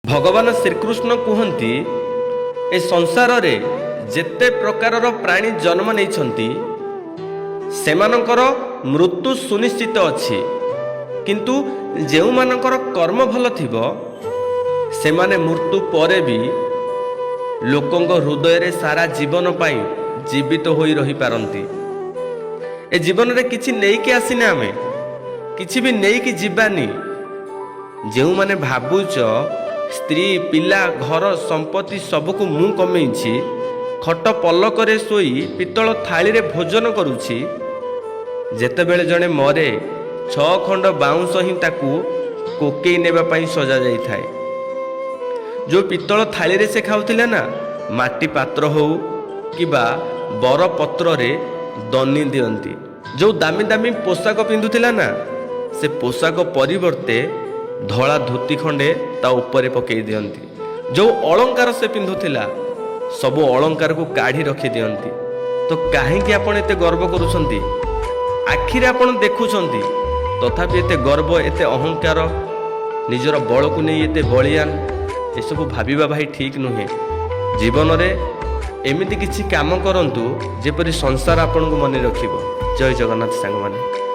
भगवान श्रीकृष्ण कहती ए संसार रे जेते प्रकारर प्राणी जन्म नहीं सेमानंकर मृत्यु सुनिश्चित अच्छी किंतु जो मानकर कर्म भल थिबो सेमाने मृत्यु परे भी लोकंक हृदय रे सारा जीवन पाई जीवित होई रही पारंती। ए जीवन रे किछि नेइके आसीने आमे किछि भी नेइके जीवानी। जो माने भाबुच स्त्री पिला घर संपत्ति सबको मु कमेछि खट पलकरे सोई पितल थाली रे भोजन करुछि जेतेबेले जणे मरे 6 खंड बाउंस ही ताकू कोकेई नेबा पई सजा जाई थाए। जो पितल थाली रे से खाउथिले ना माटी पात्र हो किबा बर पत्र रे दनी दियंती। जो दामी दामी पोशाक पिंधुथिला ना से पोशाक परिवर्ते धला धोती खंडे ता ऊपर पकई दियंती। जो अलंकार से पिंधुथिला सब अलंकार को काढ़ी रखी दियंती। तो काहेकि आपण एते गर्व करूछंती? आखिरे आपण देखुछंती तथापि एते गर्व एते अहंकार निजर बल को नहीं एते बलियान एसबू भाविबा भाई ठीक नुहे। जीवन रे एमिति किछि काम करंतु जेपरि संसार आपण को मन रखिबो। जय जगन्नाथ सांग माने।